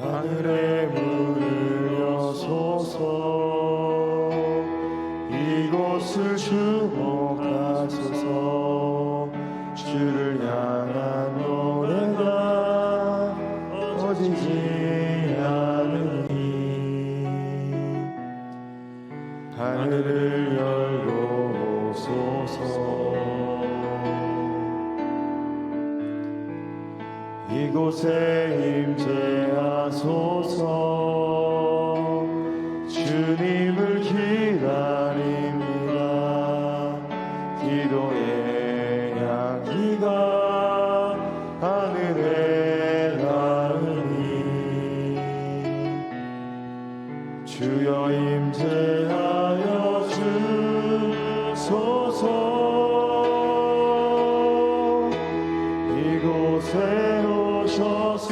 하늘에 문을 여소서. 이곳을 주목하소서. 주를 향한 노래가 꺼지지 않으니 하늘을 열고 오소서. 이곳에 임재하소서. 주님을 기다립니다. 기도의 향기가 하늘에 닿으니 주여 임재하여 주소서. 이곳에 오셔서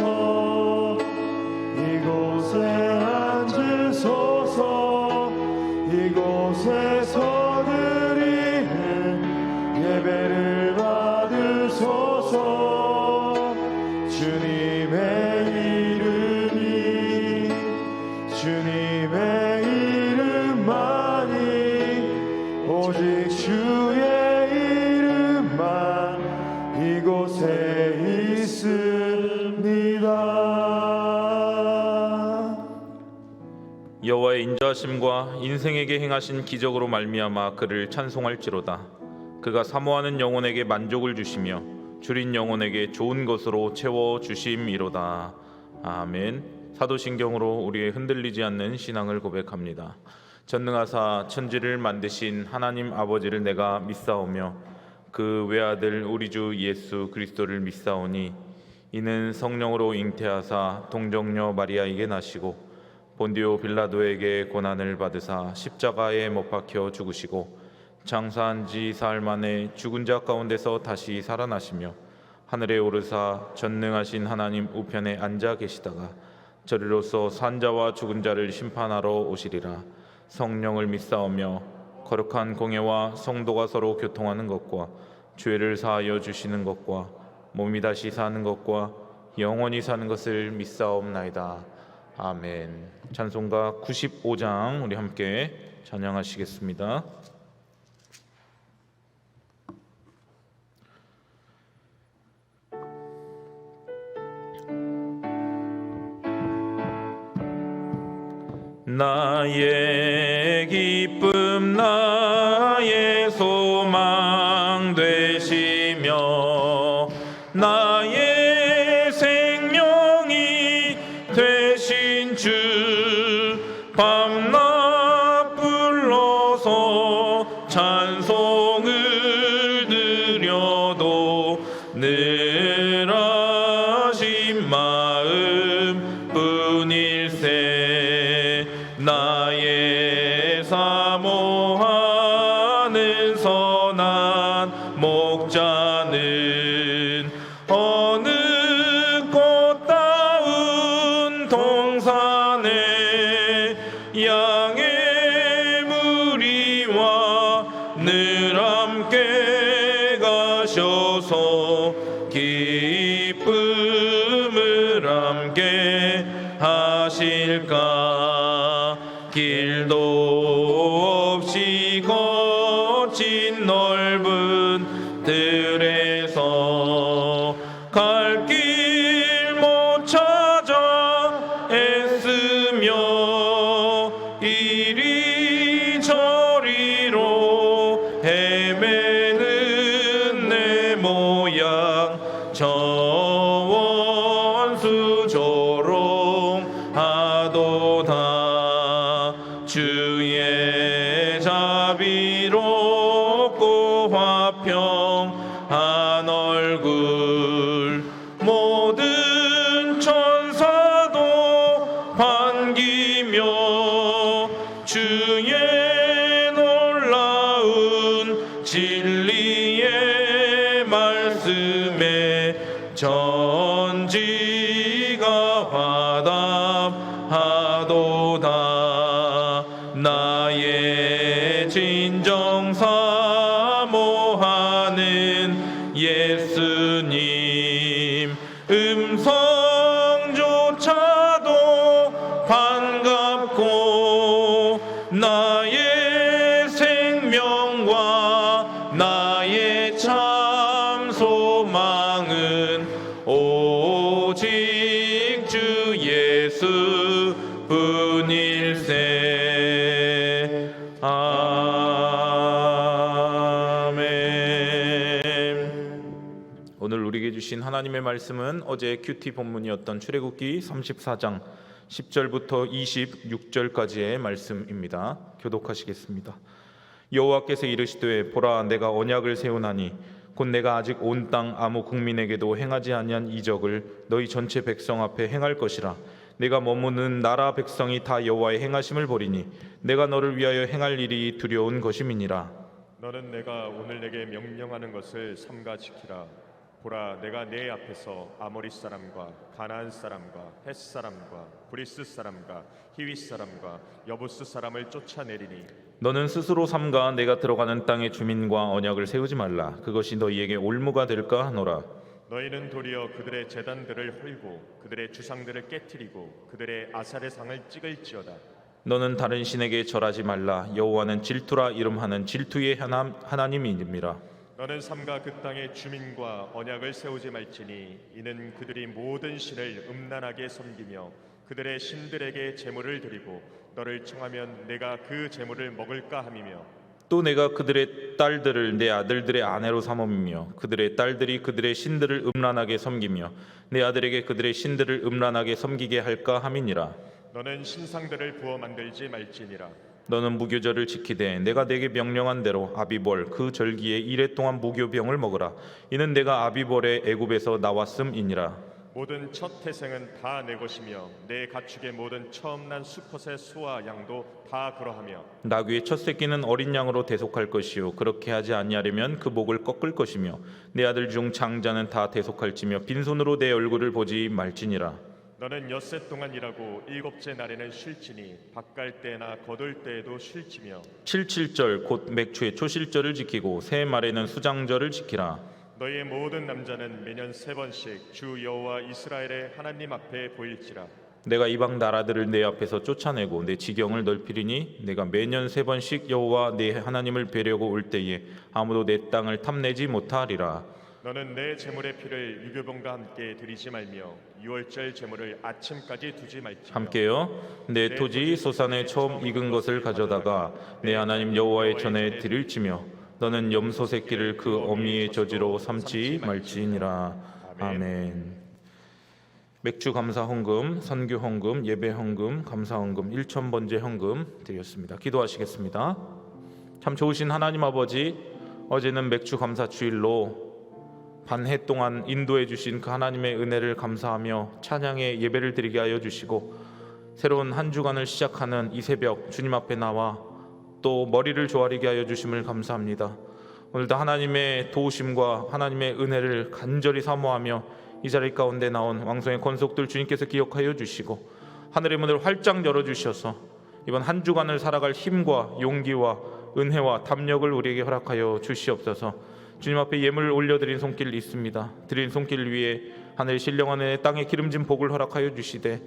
이곳에 앉으소서. 이곳에서 드리는 예배를 받으소서. 주님의 이름이 주님의 이름만이 오직 주의 이름만 이곳에 있습니다. 여호와의 인자하심과 인생에게 행하신 기적으로 말미암아 그를 찬송할지로다. 그가 사모하는 영혼에게 만족을 주시며 줄인 영혼에게 좋은 것으로 채워 주심이로다. 아멘. 사도신경으로 우리의 흔들리지 않는 신앙을 고백합니다. 전능하사 천지를 만드신 하나님 아버지를 내가 믿사오며 그 외아들 우리 주 예수 그리스도를 믿사오니 이는 성령으로 잉태하사 동정녀 마리아에게 나시고 본디오 빌라도에게 고난을 받으사 십자가에 못 박혀 죽으시고 장사한 지 사흘 만에 죽은 자 가운데서 다시 살아나시며 하늘에 오르사 전능하신 하나님 우편에 앉아 계시다가 저리로서 산자와 죽은 자를 심판하러 오시리라. 성령을 믿사오며 거룩한 공예와 성도가 서로 교통하는 것과 죄를 사하여 주시는 것과 몸이 다시 사는 것과 영원히 사는 것을 믿사옵나이다. 아멘. 찬송가 95장 우리 함께 찬양하시겠습니다. 나의 기쁨 나의 소망 되시며 나의 생명이 되신 주 밤낮 불러서 찬송을 드려도 늘 하신 마음 뿐일세. 나의 사모하는 선한 목자는 어느 꽃다운 동산에 양의 무리와 늘 함께 가셔서 기쁨을 함께 하실까. 길도 없이 거친 넓은 들에서 갈 길 못 찾아 애쓰며 이리저리로 헤매는 내 모양 저 원수 조롱하도다. 주의 자비롭고 화평한 얼굴 모든 천사도 반기며 주의 놀라운 진리의 말씀에 전지가 화답하도다. 나의 진정 사모하는 예수님 음성조차도 오직 주 예수 뿐일세. 아멘. 오늘 우리에게 주신 하나님의 말씀은 어제 큐티 본문이었던 출애굽기 34장 10절부터 26절까지의 말씀입니다. 교독하시겠습니다. 여호와께서 이르시되 보라 내가 언약을 세우나니 곧 내가 아직 온 땅 아무 국민에게도 행하지 아니한 이적을 너희 전체 백성 앞에 행할 것이라. 내가 머무는 나라 백성이 다 여호와의 행하심을 보리니 내가 너를 위하여 행할 일이 두려운 것임이니라. 너는 내가 오늘 내게 명령하는 것을 삼가 지키라. 보라 내가 내 앞에서 아모리 사람과 가나안 사람과 헷 사람과 브리스 사람과 히윗 사람과 여부스 사람을 쫓아내리니 너는 스스로 삼가 내가 들어가는 땅의 주민과 언약을 세우지 말라. 그것이 너희에게 올무가 될까 하노라. 너희는 도리어 그들의 제단들을 헐고 그들의 주상들을 깨뜨리고 그들의 아사레 상을 찍을지어다. 너는 다른 신에게 절하지 말라. 여호와는 질투라 이름하는 질투의 하나님이니라. 너는 삼가 그 땅의 주민과 언약을 세우지 말지니 이는 그들이 모든 신을 음란하게 섬기며 그들의 신들에게 제물을 드리고 너를 청하면 내가 그 제물을 먹을까 함이며 또 내가 그들의 딸들을 내 아들들의 아내로 삼음이며 그들의 딸들이 그들의 신들을 음란하게 섬기며 내 아들에게 그들의 신들을 음란하게 섬기게 할까 함이니라. 너는 신상들을 부어 만들지 말지니라. 너는 무교절을 지키되 내가 내게 명령한 대로 아비볼 그 절기에 이레 동안 무교병을 먹으라. 이는 내가 아비볼의 애굽에서 나왔음이니라. 모든 첫 태생은 다 내 것이며 내 가축의 모든 처음 난 수컷의 소와 양도 다 그러하며 나귀의 첫 새끼는 어린 양으로 대속할 것이요 그렇게 하지 아니하려면 그 목을 꺾을 것이며 내 아들 중 장자는 다 대속할지며 빈손으로 내 얼굴을 보지 말지니라. 너는 엿새 동안 일하고 일곱째 날에는 쉴지니 밭갈 때나 거둘 때에도 쉴지며 77절 곧 맥추의 초실절을 지키고 새 말에는 수장절을 지키라. 너희의 모든 남자는 매년 3번씩 주 여호와 이스라엘의 하나님 앞에 보일지라. 내가 이방 나라들을 내 앞에서 쫓아내고 내 지경을 넓히리니 내가 매년 3번씩 여호와 내 하나님을 뵈려고 올 때에 아무도 내 땅을 탐내지 못하리라. 너는 내 제물의 피를 유교병과 함께 드리지 말며 유월절 제물을 아침까지 두지 말지며 함께요. 내 토지 소산에 처음 익은 것을 가져다가 내 하나님 여호와의 전에 드릴지며 너는 염소 새끼를 그 어미의 저지로 삼지 말지니라. 아멘. 맥주 감사 헌금, 선교 헌금, 예배 헌금, 감사 헌금, 1,000번째 헌금 드렸습니다. 기도하시겠습니다. 참 좋으신 하나님 아버지, 어제는 맥주 감사 주일로 반해 동안 인도해 주신 그 하나님의 은혜를 감사하며 찬양의 예배를 드리게 하여 주시고 새로운 한 주간을 시작하는 이 새벽 주님 앞에 나와 또 머리를 조아리게 하여 주심을 감사합니다. 오늘도 하나님의 도우심과 하나님의 은혜를 간절히 사모하며 이 자리 가운데 나온 왕성의 권속들 주님께서 기억하여 주시고 하늘의 문을 활짝 열어주셔서 이번 한 주간을 살아갈 힘과 용기와 은혜와 담력을 우리에게 허락하여 주시옵소서. 주님 앞에 예물을 올려드린 손길 있습니다. 드린 손길 위에 하늘의 신령한 은혜 땅의 기름진 복을 허락하여 주시되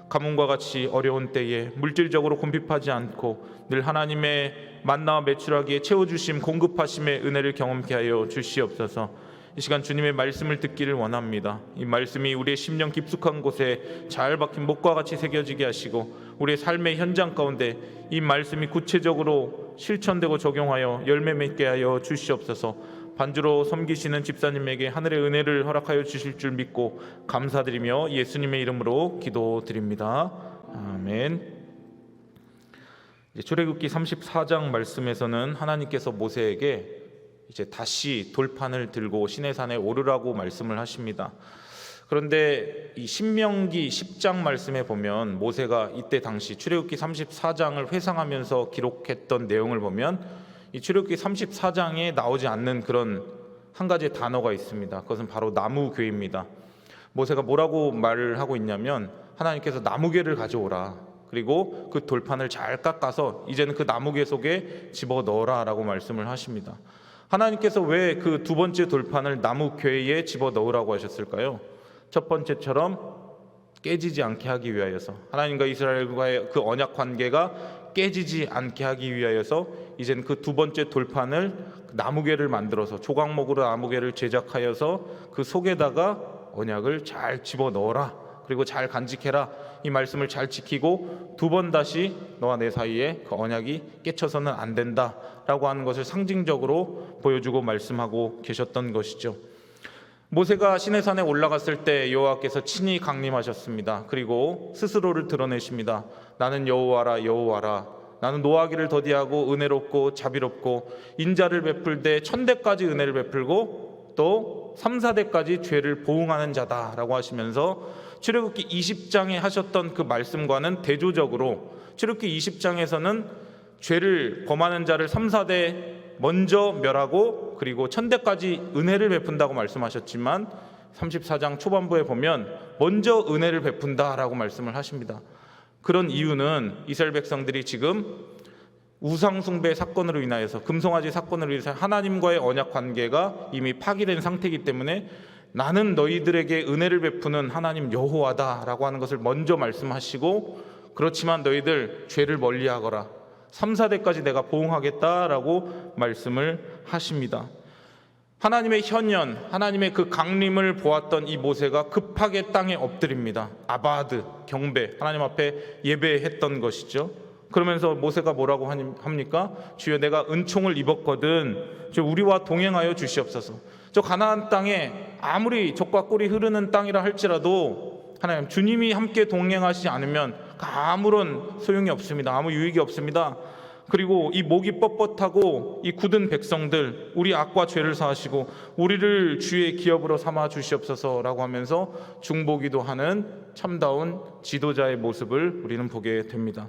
가뭄과 같이 어려운 때에 물질적으로 곤핍하지 않고 늘 하나님의 만나와 매출하기에 채워주심 공급하심의 은혜를 경험케 하여 주시옵소서. 이 시간 주님의 말씀을 듣기를 원합니다. 이 말씀이 우리의 심령 깊숙한 곳에 잘 박힌 목과 같이 새겨지게 하시고 우리의 삶의 현장 가운데 이 말씀이 구체적으로 실천되고 적용하여 열매 맺게 하여 주시옵소서. 반주로 섬기시는 집사님에게 하늘의 은혜를 허락하여 주실 줄 믿고 감사드리며 예수님의 이름으로 기도드립니다. 아멘. 출애굽기 34장 말씀에서는 하나님께서 모세에게 이제 다시 돌판을 들고 시내산에 오르라고 말씀을 하십니다. 그런데 이 신명기 10장 말씀에 보면 모세가 이때 당시 출애굽기 34장을 회상하면서 기록했던 내용을 보면 이 출애굽기 34장에 나오지 않는 그런 한 가지 단어가 있습니다. 그것은 바로 나무괴입니다. 모세가 뭐라고 말을 하고 있냐면 하나님께서 나무괴를 가져오라. 그리고 그 돌판을 잘 깎아서 이제는 그 나무괴 속에 집어넣어라 라고 말씀을 하십니다. 하나님께서 왜 그 두 번째 돌판을 나무괴에 집어넣으라고 하셨을까요? 첫 번째처럼 깨지지 않게 하기 위하여서, 하나님과 이스라엘과의 그 언약 관계가 깨지지 않게 하기 위하여서 이제는 그 두 번째 돌판을 나무괴를 만들어서 조각목으로 나무괴를 제작하여서 그 속에다가 언약을 잘 집어넣어라. 그리고 잘 간직해라. 이 말씀을 잘 지키고 두 번 다시 너와 내 사이에 그 언약이 깨쳐서는 안 된다라고 하는 것을 상징적으로 보여주고 말씀하고 계셨던 것이죠. 모세가 시내산에 올라갔을 때 여호와께서 친히 강림하셨습니다. 그리고 스스로를 드러내십니다. 나는 여호와라 여호와라. 나는 노하기를 더디하고 은혜롭고 자비롭고 인자를 베풀되 천대까지 은혜를 베풀고 또 3, 4대까지 죄를 보응하는 자다라고 하시면서 출애굽기 20장에 하셨던 그 말씀과는 대조적으로 출애굽기 20장에서는 죄를 범하는 자를 3, 4대 먼저 멸하고 그리고 천대까지 은혜를 베푼다고 말씀하셨지만 34장 초반부에 보면 먼저 은혜를 베푼다라고 말씀을 하십니다. 그런 이유는 이스라엘 백성들이 지금 우상숭배 사건으로 인하여서 금송아지 사건으로 인해서 하나님과의 언약 관계가 이미 파기된 상태이기 때문에 나는 너희들에게 은혜를 베푸는 하나님 여호와다라고 하는 것을 먼저 말씀하시고 그렇지만 너희들 죄를 멀리하거라 3, 4대까지 내가 보응하겠다라고 말씀을 하십니다. 하나님의 현현, 하나님의 그 강림을 보았던 이 모세가 급하게 땅에 엎드립니다. 아바드, 경배, 하나님 앞에 예배했던 것이죠. 그러면서 모세가 뭐라고 합니까? 주여 내가 은총을 입었거든 저 우리와 동행하여 주시옵소서. 저 가나안 땅에 아무리 적과 꿀이 흐르는 땅이라 할지라도 하나님 주님이 함께 동행하시지 않으면 아무런 소용이 없습니다. 아무 유익이 없습니다. 그리고 이 목이 뻣뻣하고 이 굳은 백성들 우리 악과 죄를 사하시고 우리를 주의 기업으로 삼아 주시옵소서라고 하면서 중보기도 하는 참다운 지도자의 모습을 우리는 보게 됩니다.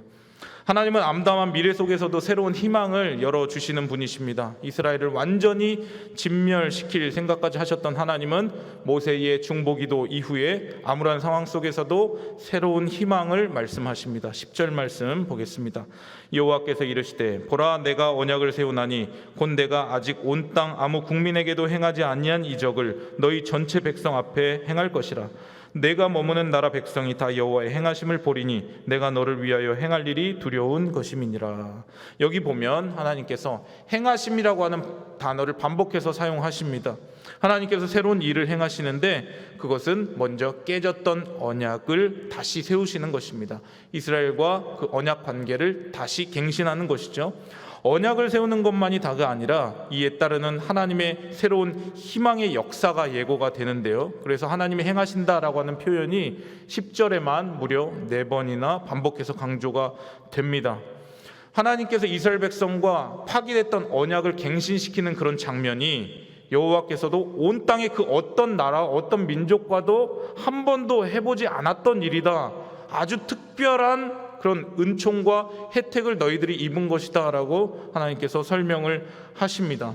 하나님은 암담한 미래 속에서도 새로운 희망을 열어주시는 분이십니다. 이스라엘을 완전히 진멸시킬 생각까지 하셨던 하나님은 모세의 중보기도 이후에 암울한 상황 속에서도 새로운 희망을 말씀하십니다. 10절 말씀 보겠습니다. 여호와께서 이르시되 보라 내가 언약을 세우나니 곧 내가 아직 온 땅 아무 국민에게도 행하지 아니한 이적을 너희 전체 백성 앞에 행할 것이라. 내가 머무는 나라 백성이 다 여호와의 행하심을 보리니 내가 너를 위하여 행할 일이 두려운 것임이니라. 여기 보면 하나님께서 행하심이라고 하는 단어를 반복해서 사용하십니다. 하나님께서 새로운 일을 행하시는데 그것은 먼저 깨졌던 언약을 다시 세우시는 것입니다. 이스라엘과 그 언약 관계를 다시 갱신하는 것이죠. 언약을 세우는 것만이 다가 아니라 이에 따르는 하나님의 새로운 희망의 역사가 예고가 되는데요. 그래서 하나님이 행하신다라고 하는 표현이 10절에만 무려 4번이나 반복해서 강조가 됩니다. 하나님께서 이스라엘 백성과 파기됐던 언약을 갱신시키는 그런 장면이 여호와께서도 온 땅의 그 어떤 나라 어떤 민족과도 한 번도 해보지 않았던 일이다. 아주 특별한 그런 은총과 혜택을 너희들이 입은 것이다 라고 하나님께서 설명을 하십니다.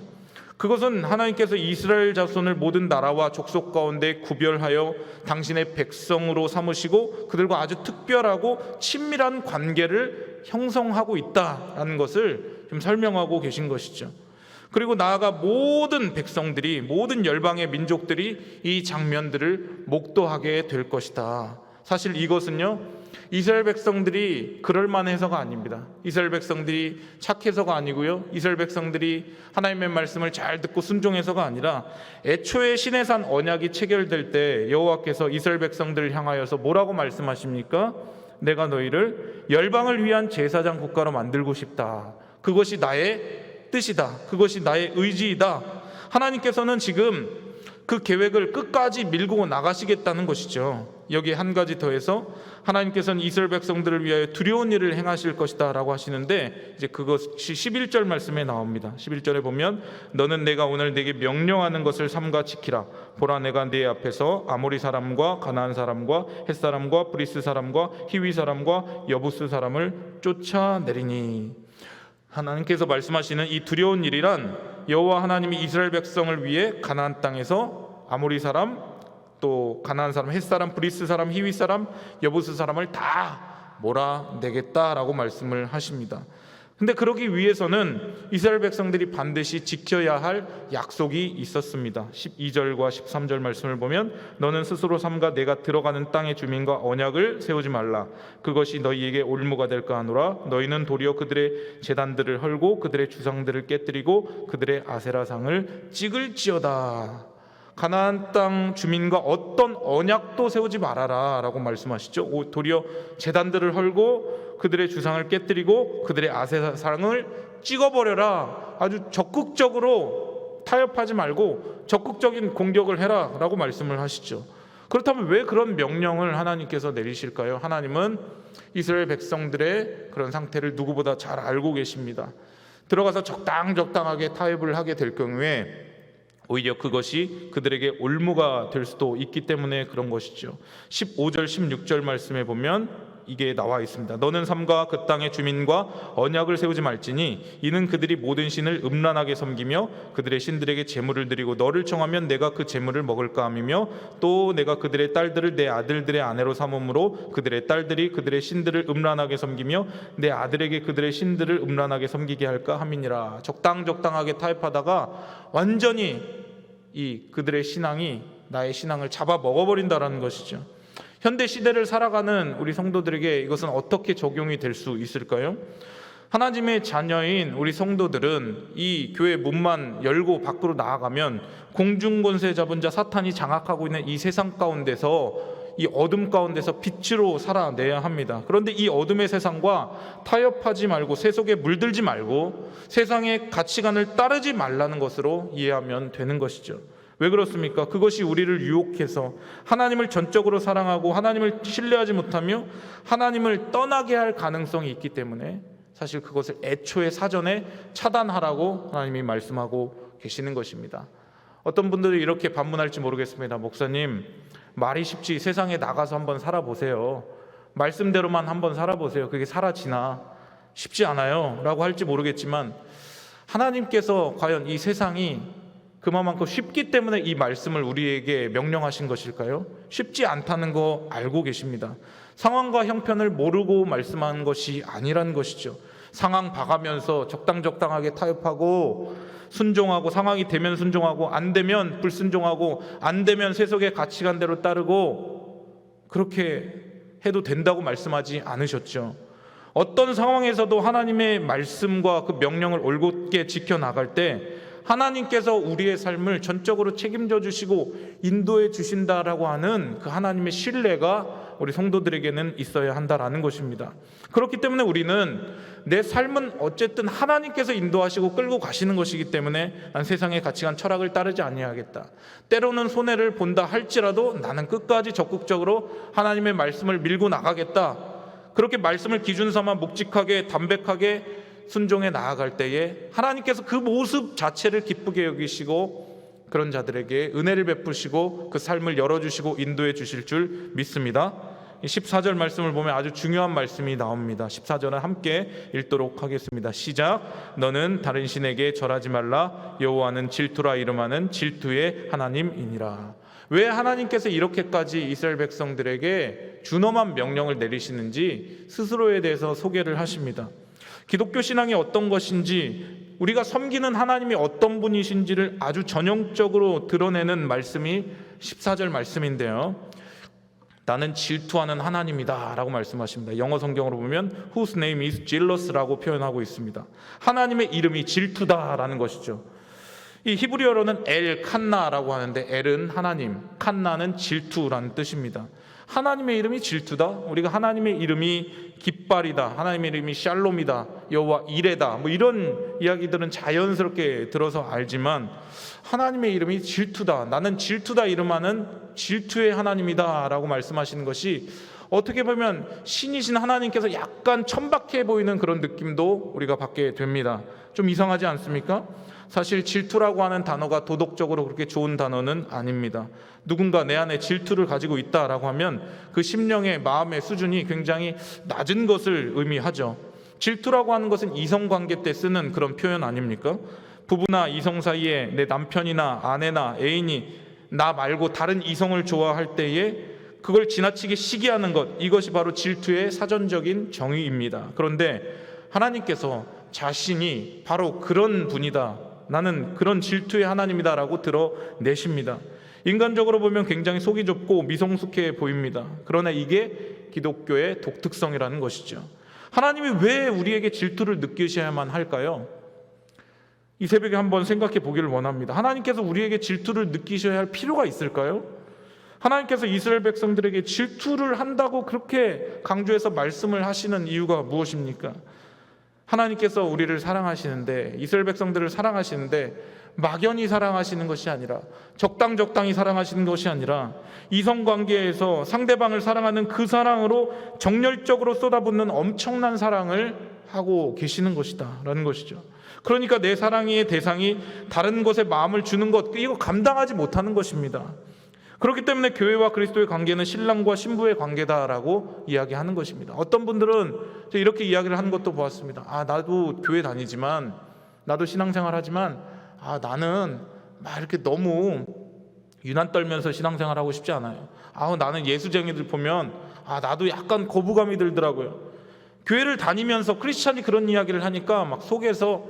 그것은 하나님께서 이스라엘 자손을 모든 나라와 족속 가운데 구별하여 당신의 백성으로 삼으시고 그들과 아주 특별하고 친밀한 관계를 형성하고 있다라는 것을 좀 설명하고 계신 것이죠. 그리고 나아가 모든 백성들이 모든 열방의 민족들이 이 장면들을 목도하게 될 것이다. 사실 이것은요 이스라엘 백성들이 그럴만해서가 아닙니다. 이스라엘 백성들이 착해서가 아니고요 이스라엘 백성들이 하나님의 말씀을 잘 듣고 순종해서가 아니라 애초에 시내산 언약이 체결될 때 여호와께서 이스라엘 백성들을 향하여서 뭐라고 말씀하십니까? 내가 너희를 열방을 위한 제사장 국가로 만들고 싶다. 그것이 나의 뜻이다. 그것이 나의 의지이다. 하나님께서는 지금 그 계획을 끝까지 밀고 나가시겠다는 것이죠. 여기에 한 가지 더해서 하나님께서는 이스라엘 백성들을 위하여 두려운 일을 행하실 것이다 라고 하시는데 이제 그것이 11절 말씀에 나옵니다. 11절에 보면 너는 내가 오늘 내게 명령하는 것을 삼가 지키라. 보라 내가 네 앞에서 아모리 사람과 가나안 사람과 헷 사람과 브리스 사람과 히위 사람과 여부스 사람을 쫓아내리니. 하나님께서 말씀하시는 이 두려운 일이란 여호와 하나님이 이스라엘 백성을 위해 가나안 땅에서 아모리 사람 또 가나안 사람, 헷 사람, 브리스 사람, 히위 사람, 여부스 사람을 다 몰아내겠다라고 말씀을 하십니다. 근데 그러기 위해서는 이스라엘 백성들이 반드시 지켜야 할 약속이 있었습니다. 12절과 13절 말씀을 보면 너는 스스로 삼가 내가 들어가는 땅의 주민과 언약을 세우지 말라. 그것이 너희에게 올무가 될까 하노라. 너희는 도리어 그들의 제단들을 헐고 그들의 주상들을 깨뜨리고 그들의 아세라상을 찍을지어다. 가나안 땅 주민과 어떤 언약도 세우지 말아라 라고 말씀하시죠. 도리어 제단들을 헐고 그들의 주상을 깨뜨리고 그들의 아세상을 찍어버려라. 아주 적극적으로 타협하지 말고 적극적인 공격을 해라 라고 말씀을 하시죠. 그렇다면 왜 그런 명령을 하나님께서 내리실까요? 하나님은 이스라엘 백성들의 그런 상태를 누구보다 잘 알고 계십니다. 들어가서 적당하게 타협을 하게 될 경우에 오히려 그것이 그들에게 올무가 될 수도 있기 때문에 그런 것이죠. 15절 16절 말씀에 보면 이게 나와 있습니다. 너는 삼가 그 땅의 주민과 언약을 세우지 말지니 이는 그들이 모든 신을 음란하게 섬기며 그들의 신들에게 제물을 드리고 너를 청하면 내가 그 제물을 먹을까 함이며 또 내가 그들의 딸들을 내 아들들의 아내로 삼음으로 그들의 딸들이 그들의 신들을 음란하게 섬기며 내 아들에게 그들의 신들을 음란하게 섬기게 할까 함이니라. 적당하게 타협하다가 완전히 이 그들의 신앙이 나의 신앙을 잡아 먹어버린다라는 것이죠. 현대 시대를 살아가는 우리 성도들에게 이것은 어떻게 적용이 될 수 있을까요? 하나님의 자녀인 우리 성도들은 이 교회 문만 열고 밖으로 나아가면 공중권세 잡은 자 사탄이 장악하고 있는 이 세상 가운데서 이 어둠 가운데서 빛으로 살아내야 합니다. 그런데 이 어둠의 세상과 타협하지 말고 세속에 물들지 말고 세상의 가치관을 따르지 말라는 것으로 이해하면 되는 것이죠. 왜 그렇습니까? 그것이 우리를 유혹해서 하나님을 전적으로 사랑하고 하나님을 신뢰하지 못하며 하나님을 떠나게 할 가능성이 있기 때문에 사실 그것을 애초에 사전에 차단하라고 하나님이 말씀하고 계시는 것입니다. 어떤 분들이 이렇게 반문할지 모르겠습니다. 목사님, 말이 쉽지 세상에 나가서 한번 살아보세요. 말씀대로만 한번 살아보세요. 그게 사라지나? 쉽지 않아요 라고 할지 모르겠지만 하나님께서 과연 이 세상이 그만큼 쉽기 때문에 이 말씀을 우리에게 명령하신 것일까요? 쉽지 않다는 거 알고 계십니다. 상황과 형편을 모르고 말씀하는 것이 아니라는 것이죠. 상황 봐가면서 적당하게 타협하고 순종하고 상황이 되면 순종하고 안 되면 불순종하고 안 되면 세속의 가치관대로 따르고 그렇게 해도 된다고 말씀하지 않으셨죠. 어떤 상황에서도 하나님의 말씀과 그 명령을 올곧게 지켜나갈 때 하나님께서 우리의 삶을 전적으로 책임져 주시고 인도해 주신다라고 하는 그 하나님의 신뢰가 우리 성도들에게는 있어야 한다라는 것입니다. 그렇기 때문에 우리는 내 삶은 어쨌든 하나님께서 인도하시고 끌고 가시는 것이기 때문에 난 세상의 가치관 철학을 따르지 아니하겠다. 때로는 손해를 본다 할지라도 나는 끝까지 적극적으로 하나님의 말씀을 밀고 나가겠다. 그렇게 말씀을 기준 삼아 묵직하게 담백하게 순종해 나아갈 때에 하나님께서 그 모습 자체를 기쁘게 여기시고 그런 자들에게 은혜를 베푸시고 그 삶을 열어주시고 인도해 주실 줄 믿습니다. 14절 말씀을 보면 아주 중요한 말씀이 나옵니다. 14절을 함께 읽도록 하겠습니다. 시작. 너는 다른 신에게 절하지 말라. 여호와는 질투라 이름하는 질투의 하나님이니라. 왜 하나님께서 이렇게까지 이스라엘 백성들에게 준엄한 명령을 내리시는지 스스로에 대해서 소개를 하십니다. 기독교 신앙이 어떤 것인지 우리가 섬기는 하나님이 어떤 분이신지를 아주 전형적으로 드러내는 말씀이 14절 말씀인데요. 나는 질투하는 하나님이다 라고 말씀하십니다. 영어 성경으로 보면 Whose name is jealous라고 표현하고 있습니다. 하나님의 이름이 질투다라는 것이죠. 이 히브리어로는 엘 칸나라고 하는데 엘은 하나님, 칸나는 질투라는 뜻입니다. 하나님의 이름이 질투다. 우리가 하나님의 이름이 깃발이다, 하나님의 이름이 샬롬이다, 여호와 이레다, 뭐 이런 이야기들은 자연스럽게 들어서 알지만 하나님의 이름이 질투다, 나는 질투다 이름하는 질투의 하나님이다 라고 말씀하시는 것이 어떻게 보면 신이신 하나님께서 약간 천박해 보이는 그런 느낌도 우리가 받게 됩니다. 좀 이상하지 않습니까? 사실 질투라고 하는 단어가 도덕적으로 그렇게 좋은 단어는 아닙니다. 누군가 내 안에 질투를 가지고 있다라고 하면 그 심령의 마음의 수준이 굉장히 낮은 것을 의미하죠. 질투라고 하는 것은 이성관계 때 쓰는 그런 표현 아닙니까? 부부나 이성 사이에 내 남편이나 아내나 애인이 나 말고 다른 이성을 좋아할 때에 그걸 지나치게 시기하는 것, 이것이 바로 질투의 사전적인 정의입니다. 그런데 하나님께서 자신이 바로 그런 분이다, 나는 그런 질투의 하나님이다 라고 드러내십니다. 인간적으로 보면 굉장히 속이 좁고 미성숙해 보입니다. 그러나 이게 기독교의 독특성이라는 것이죠. 하나님이 왜 우리에게 질투를 느끼셔야만 할까요? 이 새벽에 한번 생각해 보기를 원합니다. 하나님께서 우리에게 질투를 느끼셔야 할 필요가 있을까요? 하나님께서 이스라엘 백성들에게 질투를 한다고 그렇게 강조해서 말씀을 하시는 이유가 무엇입니까? 하나님께서 우리를 사랑하시는데, 이스라엘 백성들을 사랑하시는데 막연히 사랑하시는 것이 아니라, 적당히 사랑하시는 것이 아니라 이성관계에서 상대방을 사랑하는 그 사랑으로 정열적으로 쏟아붓는 엄청난 사랑을 하고 계시는 것이다 라는 것이죠. 그러니까 내 사랑의 대상이 다른 것에 마음을 주는 것, 이거 감당하지 못하는 것입니다. 그렇기 때문에 교회와 그리스도의 관계는 신랑과 신부의 관계다라고 이야기하는 것입니다. 어떤 분들은 이렇게 이야기를 하는 것도 보았습니다. 나도 교회 다니지만, 나도 신앙생활 하지만 나는 막 이렇게 너무 유난 떨면서 신앙생활 하고 싶지 않아요. 나는 예수쟁이들 보면 나도 약간 거부감이 들더라고요. 교회를 다니면서 크리스찬이 그런 이야기를 하니까 막 속에서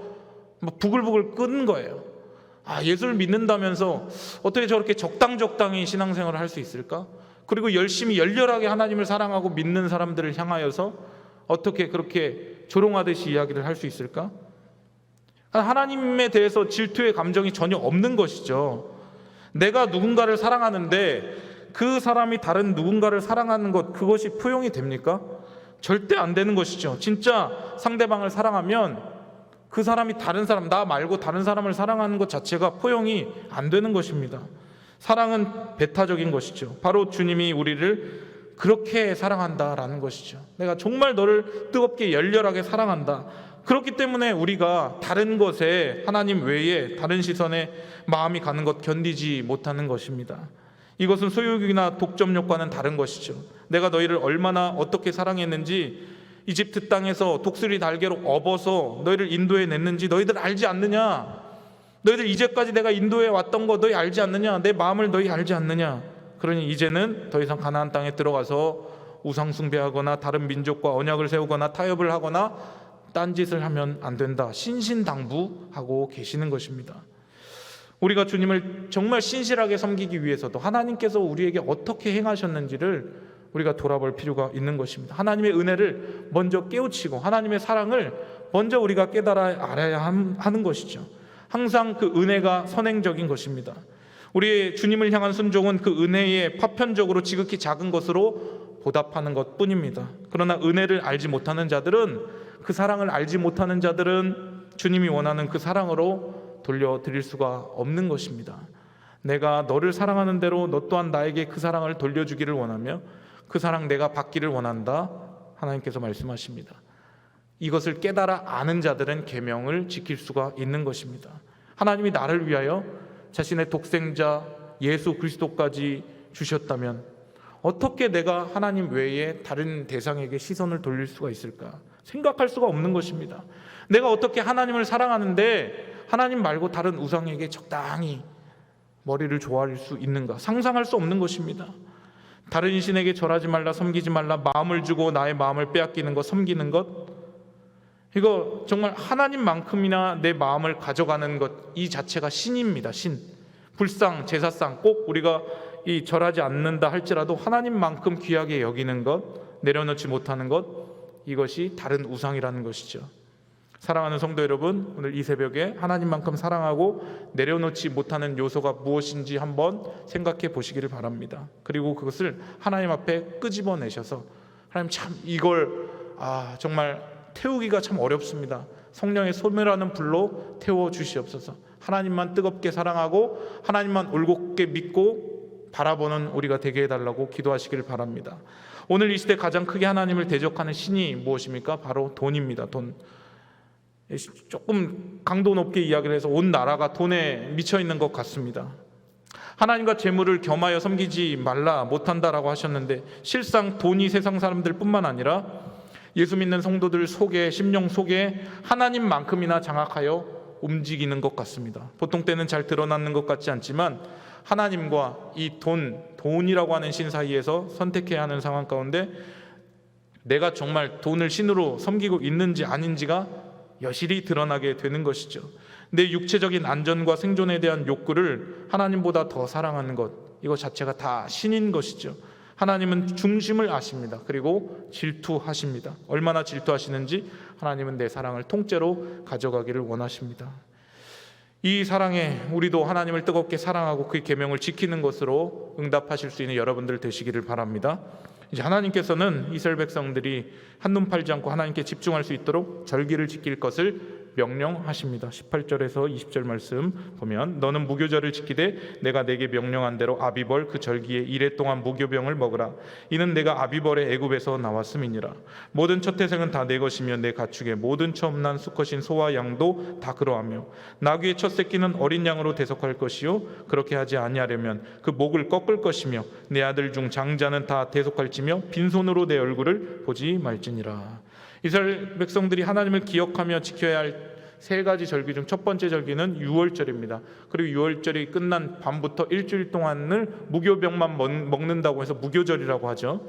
막 부글부글 끓는 거예요. 예수를 믿는다면서 어떻게 저렇게 적당히 신앙생활을 할 수 있을까? 그리고 열심히 열렬하게 하나님을 사랑하고 믿는 사람들을 향하여서 어떻게 그렇게 조롱하듯이 이야기를 할 수 있을까? 하나님에 대해서 질투의 감정이 전혀 없는 것이죠. 내가 누군가를 사랑하는데 그 사람이 다른 누군가를 사랑하는 것, 그것이 포용이 됩니까? 절대 안 되는 것이죠. 진짜 상대방을 사랑하면 그 사람이 다른 사람, 나 말고 다른 사람을 사랑하는 것 자체가 포용이 안 되는 것입니다. 사랑은 배타적인 것이죠. 바로 주님이 우리를 그렇게 사랑한다라는 것이죠. 내가 정말 너를 뜨겁게 열렬하게 사랑한다. 그렇기 때문에 우리가 다른 것에, 하나님 외에 다른 시선에 마음이 가는 것 견디지 못하는 것입니다. 이것은 소유욕이나 독점욕과는 다른 것이죠. 내가 너희를 얼마나 어떻게 사랑했는지, 이집트 땅에서 독수리 날개로 업어서 너희를 인도해 냈는지 너희들 알지 않느냐? 너희들 이제까지 내가 인도해 왔던 거 너희 알지 않느냐? 내 마음을 너희 알지 않느냐? 그러니 이제는 더 이상 가나안 땅에 들어가서 우상 숭배하거나 다른 민족과 언약을 세우거나 타협을 하거나 딴짓을 하면 안 된다. 신신당부하고 계시는 것입니다. 우리가 주님을 정말 신실하게 섬기기 위해서도 하나님께서 우리에게 어떻게 행하셨는지를 우리가 돌아볼 필요가 있는 것입니다. 하나님의 은혜를 먼저 깨우치고 하나님의 사랑을 먼저 우리가 깨달아 알아야 하는 것이죠. 항상 그 은혜가 선행적인 것입니다. 우리의 주님을 향한 순종은 그 은혜에 파편적으로 지극히 작은 것으로 보답하는 것뿐입니다. 그러나 은혜를 알지 못하는 자들은, 그 사랑을 알지 못하는 자들은 주님이 원하는 그 사랑으로 돌려드릴 수가 없는 것입니다. 내가 너를 사랑하는 대로 너 또한 나에게 그 사랑을 돌려주기를 원하며 그 사랑 내가 받기를 원한다. 하나님께서 말씀하십니다. 이것을 깨달아 아는 자들은 계명을 지킬 수가 있는 것입니다. 하나님이 나를 위하여 자신의 독생자 예수 그리스도까지 주셨다면 어떻게 내가 하나님 외에 다른 대상에게 시선을 돌릴 수가 있을까? 생각할 수가 없는 것입니다. 내가 어떻게 하나님을 사랑하는데 하나님 말고 다른 우상에게 적당히 머리를 조아릴 수 있는가? 상상할 수 없는 것입니다. 다른 신에게 절하지 말라, 섬기지 말라, 마음을 주고 나의 마음을 빼앗기는 것, 섬기는 것, 이거 정말 하나님만큼이나 내 마음을 가져가는 것, 이 자체가 신입니다. 신. 불상, 제사상, 꼭 우리가 이 절하지 않는다 할지라도 하나님만큼 귀하게 여기는 것, 내려놓지 못하는 것, 이것이 다른 우상이라는 것이죠. 사랑하는 성도 여러분, 오늘 이 새벽에 하나님만큼 사랑하고 내려놓지 못하는 요소가 무엇인지 한번 생각해 보시기를 바랍니다. 그리고 그것을 하나님 앞에 끄집어내셔서 하나님 참 이걸 정말 태우기가 참 어렵습니다. 성령의 소멸하는 불로 태워주시옵소서. 하나님만 뜨겁게 사랑하고 하나님만 올곧게 믿고 바라보는 우리가 되게 해달라고 기도하시길 바랍니다. 오늘 이 시대 가장 크게 하나님을 대적하는 신이 무엇입니까? 바로 돈입니다. 돈. 조금 강도 높게 이야기를 해서 온 나라가 돈에 미쳐 있는 것 같습니다. 하나님과 재물을 겸하여 섬기지 말라 못한다라고 하셨는데 실상 돈이 세상 사람들 뿐만 아니라 예수 믿는 성도들 속에, 심령 속에 하나님만큼이나 장악하여 움직이는 것 같습니다. 보통 때는 잘 드러나는 것 같지 않지만 하나님과 이 돈이라고 하는 신 사이에서 선택해야 하는 상황 가운데 내가 정말 돈을 신으로 섬기고 있는지 아닌지가 여실히 드러나게 되는 것이죠. 내 육체적인 안전과 생존에 대한 욕구를 하나님보다 더 사랑하는 것, 이것 자체가 다 신인 것이죠. 하나님은 중심을 아십니다. 그리고 질투하십니다. 얼마나 질투하시는지 하나님은 내 사랑을 통째로 가져가기를 원하십니다. 이 사랑에 우리도 하나님을 뜨겁게 사랑하고 그의 계명을 지키는 것으로 응답하실 수 있는 여러분들 되시기를 바랍니다. 이제 하나님께서는 이스라엘 백성들이 한눈 팔지 않고 하나님께 집중할 수 있도록 절기를 지킬 것을 명령하십니다. 18절에서 20절 말씀 보면 너는 무교절을 지키되 내가 내게 명령한 대로 아비벌 그 절기에 이레 동안 무교병을 먹으라. 이는 내가 아비벌의 애굽에서 나왔음이니라. 모든 첫 태생은 다 내 것이며 내 가축의 모든 처음 난 수컷인 소와 양도 다 그러하며 나귀의 첫 새끼는 어린 양으로 대속할 것이요 그렇게 하지 아니하려면 그 목을 꺾을 것이며 내 아들 중 장자는 다 대속할지며 빈손으로 내 얼굴을 보지 말지니라. 이스라엘 백성들이 하나님을 기억하며 지켜야 할 세 가지 절기 중 첫 번째 절기는 유월절입니다. 그리고 유월절이 끝난 밤부터 일주일 동안을 무교병만 먹는다고 해서 무교절이라고 하죠.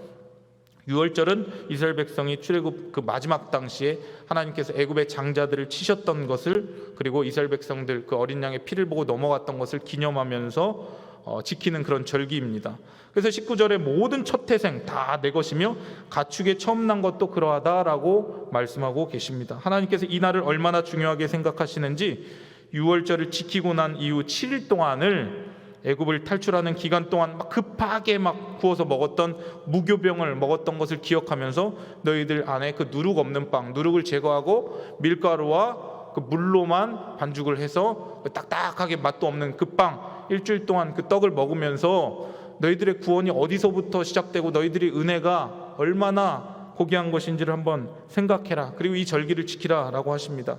유월절은 이스라엘 백성이 출애굽 그 마지막 당시에 하나님께서 애굽의 장자들을 치셨던 것을, 그리고 이스라엘 백성들 그 어린 양의 피를 보고 넘어갔던 것을 기념하면서 지키는 그런 절기입니다. 그래서 19절에 모든 첫 태생 다 내 것이며 가축의 처음 난 것도 그러하다라고 말씀하고 계십니다. 하나님께서 이 날을 얼마나 중요하게 생각하시는지 유월절을 지키고 난 이후 7일 동안을 애굽을 탈출하는 기간 동안 막 급하게 막 구워서 먹었던 무교병을 먹었던 것을 기억하면서 너희들 안에 그 누룩 없는 빵, 누룩을 제거하고 밀가루와 그 물로만 반죽을 해서 딱딱하게 맛도 없는 그 빵, 일주일 동안 그 떡을 먹으면서 너희들의 구원이 어디서부터 시작되고 너희들의 은혜가 얼마나 고귀한 것인지를 한번 생각해라. 그리고 이 절기를 지키라 라고 하십니다.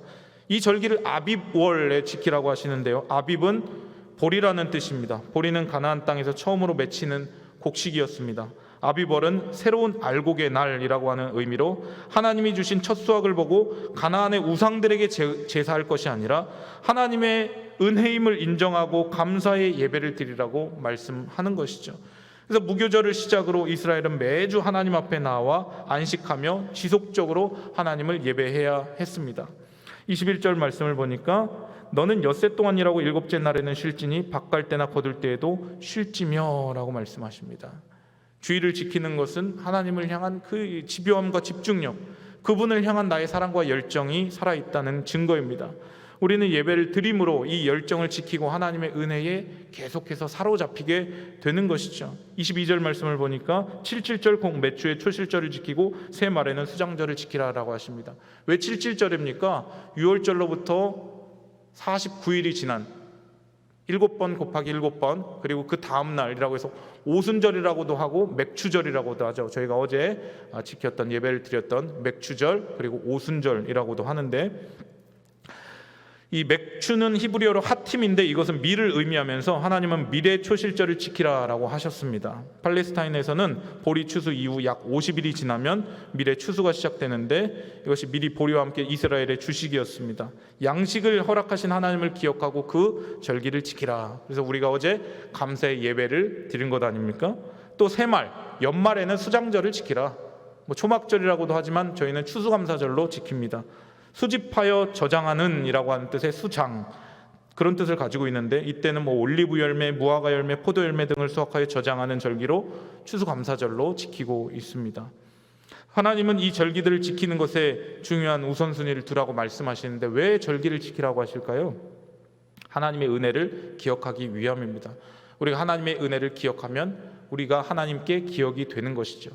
이 절기를 아빕월에 지키라고 하시는데요, 아빕은 보리라는 뜻입니다. 보리는 가나안 땅에서 처음으로 맺히는 곡식이었습니다. 아비벌은 새로운 알곡의 날이라고 하는 의미로 하나님이 주신 첫 수확을 보고 가나안의 우상들에게 제사할 것이 아니라 하나님의 은혜임을 인정하고 감사의 예배를 드리라고 말씀하는 것이죠. 그래서 무교절을 시작으로 이스라엘은 매주 하나님 앞에 나와 안식하며 지속적으로 하나님을 예배해야 했습니다. 21절 말씀을 보니까 너는 엿새 동안 일하고 일곱째 날에는 쉴지니 밭갈 때나 거둘 때에도 쉴지며 라고 말씀하십니다. 주의를 지키는 것은 하나님을 향한 그 집요함과 집중력, 그분을 향한 나의 사랑과 열정이 살아있다는 증거입니다. 우리는 예배를 드림으로 이 열정을 지키고 하나님의 은혜에 계속해서 사로잡히게 되는 것이죠. 22절 말씀을 보니까 77절 곧 매주의 초실절을 지키고 새 말에는 수장절을 지키라라고 하십니다. 왜 77절입니까? 6월절로부터 49일이 지난 7번 곱하기 7번, 그리고 그 다음 날이라고 해서 오순절이라고도 하고 맥추절이라고도 하죠. 저희가 어제 지켰던 예배를 드렸던 맥추절 그리고 오순절이라고도 하는데, 이 맥추는 히브리어로 하팀인데 이것은 밀을 의미하면서 하나님은 밀의 초실절을 지키라라고 하셨습니다. 팔레스타인에서는 보리 추수 이후 약 50일이 지나면 밀의 추수가 시작되는데 이것이 밀이 보리와 함께 이스라엘의 주식이었습니다. 양식을 허락하신 하나님을 기억하고 그 절기를 지키라. 그래서 우리가 어제 감사의 예배를 드린 것 아닙니까? 또 새말, 연말에는 수장절을 지키라. 초막절이라고도 하지만 저희는 추수감사절로 지킵니다. 수집하여 저장하는 이라고 하는 뜻의 수장, 그런 뜻을 가지고 있는데 이때는 올리브 열매, 무화과 열매, 포도 열매 등을 수확하여 저장하는 절기로 추수감사절로 지키고 있습니다. 하나님은 이 절기들을 지키는 것에 중요한 우선순위를 두라고 말씀하시는데 왜 절기를 지키라고 하실까요? 하나님의 은혜를 기억하기 위함입니다. 우리가 하나님의 은혜를 기억하면 우리가 하나님께 기억이 되는 것이죠.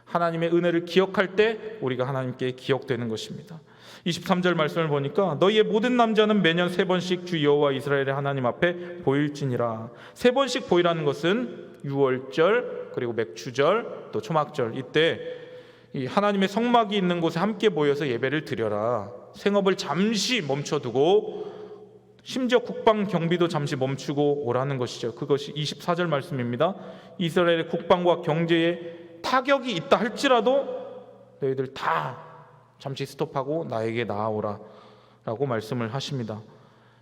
하나님의 은혜를 기억할 때 우리가 하나님께 기억되는 것입니다. 23절 말씀을 보니까 너희의 모든 남자는 매년 3번씩 주 여호와 이스라엘의 하나님 앞에 보일지니라. 3번씩 보이라는 것은 유월절 그리고 맥추절 또 초막절, 이때 이 하나님의 성막이 있는 곳에 함께 모여서 예배를 드려라. 생업을 잠시 멈춰두고 심지어 국방 경비도 잠시 멈추고 오라는 것이죠. 그것이 24절 말씀입니다. 이스라엘의 국방과 경제에 타격이 있다 할지라도 너희들 다 잠시 스톱하고 나에게 나아오라 라고 말씀을 하십니다.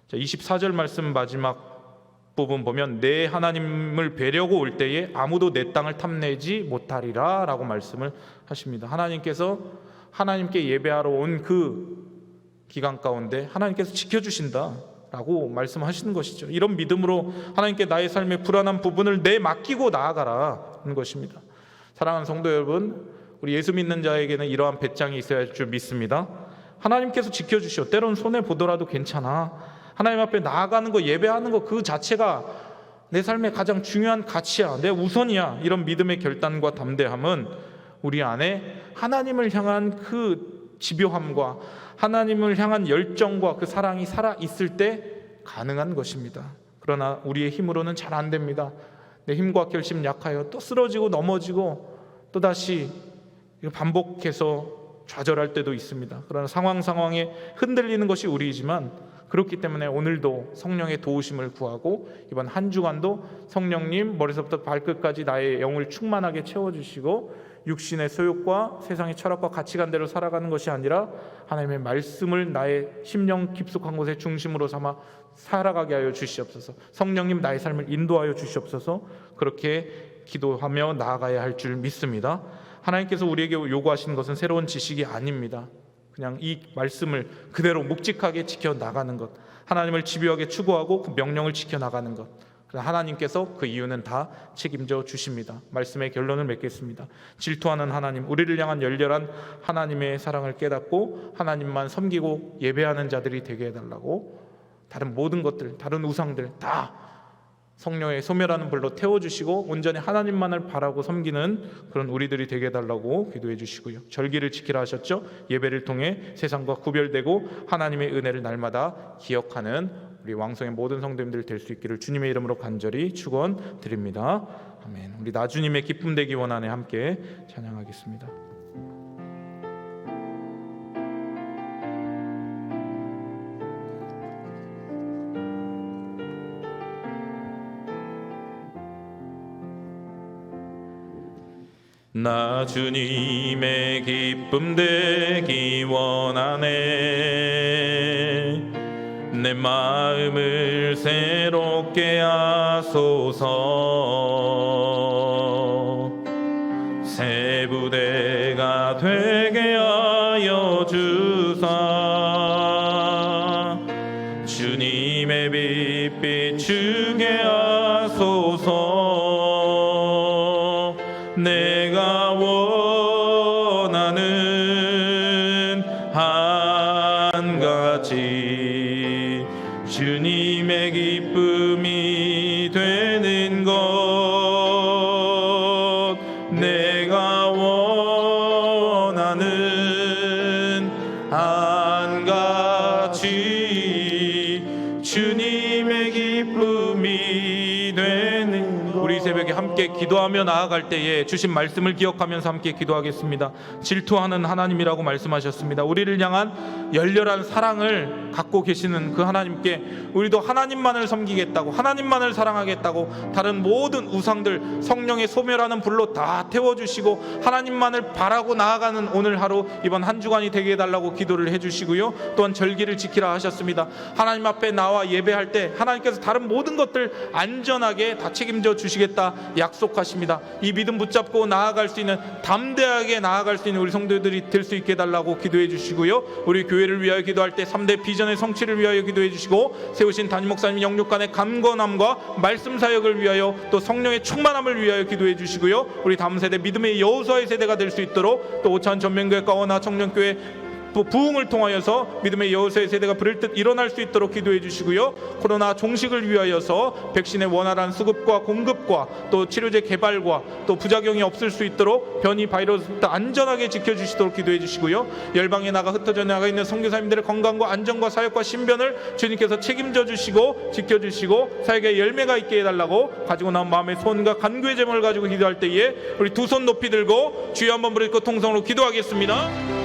24절 말씀 마지막 부분 보면 내 하나님을 뵈려고 올 때에 아무도 내 땅을 탐내지 못하리라 라고 말씀을 하십니다. 하나님께서 하나님께 예배하러 온 그 기간 가운데 하나님께서 지켜주신다 라고 말씀하시는 것이죠. 이런 믿음으로 하나님께 나의 삶의 불안한 부분을 맡기고 나아가라는 것입니다. 사랑하는 성도 여러분, 우리 예수 믿는 자에게는 이러한 배짱이 있어야 할 줄 믿습니다. 하나님께서 지켜주시오. 때로는 손해보더라도 괜찮아. 하나님 앞에 나아가는 거, 예배하는 거 그 자체가 내 삶의 가장 중요한 가치야, 내 우선이야. 이런 믿음의 결단과 담대함은 우리 안에 하나님을 향한 그 집요함과 하나님을 향한 열정과 그 사랑이 살아있을 때 가능한 것입니다. 그러나 우리의 힘으로는 잘 안 됩니다. 내 힘과 결심 약하여 또 쓰러지고 넘어지고 또다시 반복해서 좌절할 때도 있습니다. 그러나 상황에 흔들리는 것이 우리이지만, 그렇기 때문에 오늘도 성령의 도우심을 구하고 이번 한 주간도 성령님 머리서부터 발끝까지 나의 영을 충만하게 채워주시고 육신의 소욕과 세상의 철학과 가치관대로 살아가는 것이 아니라 하나님의 말씀을 나의 심령 깊숙한 곳에 중심으로 삼아 살아가게 하여 주시옵소서. 성령님 나의 삶을 인도하여 주시옵소서. 그렇게 기도하며 나아가야 할 줄 믿습니다. 하나님께서 우리에게 요구하시는 것은 새로운 지식이 아닙니다. 그냥 이 말씀을 그대로 묵직하게 지켜나가는 것, 하나님을 집요하게 추구하고 그 명령을 지켜나가는 것. 하나님께서 그 이유는 다 책임져 주십니다. 말씀의 결론을 맺겠습니다. 질투하는 하나님, 우리를 향한 열렬한 하나님의 사랑을 깨닫고 하나님만 섬기고 예배하는 자들이 되게 해달라고, 다른 모든 것들, 다른 우상들 다 성령의 소멸하는 불로 태워주시고 온전히 하나님만을 바라고 섬기는 그런 우리들이 되게 해달라고 기도해 주시고요. 절기를 지키라 하셨죠. 예배를 통해 세상과 구별되고 하나님의 은혜를 날마다 기억하는 우리 왕성의 모든 성도님들 될 수 있기를 주님의 이름으로 간절히 축원드립니다. 아멘. 우리 나주님의 기쁨 되기 원하네 함께 찬양하겠습니다. 나 주님의 기쁨 되기 원하네. 내 마음을 새롭게 하소서. 새 부대가 되게 하여 주사. 주님의 빛 비추게 하소서. 내가 원하는 한 가지, 주님의 기쁨이 되는 것. 내가 원하는 한 가지, 주님의 기쁨이 되는 것. 우리 새벽에 함께 기도하며 나아갈 때에 주신 말씀을 기억하면서 함께 기도하겠습니다. 질투하는 하나님이라고 말씀하셨습니다. 우리를 향한 열렬한 사랑을 갖고 계시는 그 하나님께 우리도 하나님만을 섬기겠다고, 하나님만을 사랑하겠다고 다른 모든 우상들 성령의 소멸하는 불로 다 태워주시고 하나님만을 바라고 나아가는 오늘 하루, 이번 한 주간이 되게 해달라고 기도를 해주시고요. 또한 절기를 지키라 하셨습니다. 하나님 앞에 나와 예배할 때 하나님께서 다른 모든 것들 안전하게 다 책임져 주시겠다 약속하십니다. 이 믿음 붙잡고 나아갈 수 있는, 담대하게 나아갈 수 있는 우리 성도들이 될 수 있게 해달라고 기도해 주시고요. 우리 교회를 위하여 기도할 때 3대 비전의 성취를 위하여 기도해 주시고, 세우신 담임 목사님 영육간의 강건함과 말씀 사역을 위하여 또 성령의 충만함을 위하여 기도해 주시고요. 우리 다음 세대 믿음의 여호수아의 세대가 될 수 있도록, 또 오찬 전면교회 가원나 청년교회 부흥을 통하여서 믿음의 여호수아의 세대가 부를 듯 일어날 수 있도록 기도해 주시고요. 코로나 종식을 위하여서 백신의 원활한 수급과 공급과 또 치료제 개발과 또 부작용이 없을 수 있도록 변이 바이러스부터 안전하게 지켜주시도록 기도해 주시고요. 열방에 나가 흩어져 나가 있는 선교사님들의 건강과 안전과 사역과 신변을 주님께서 책임져 주시고 지켜주시고 사역에 열매가 있게 해달라고 가지고 나온 마음의 소원과 간구의 제목을 가지고 기도할 때에 우리 두 손 높이 들고 주여 한번 부르짖고 통성으로 기도하겠습니다.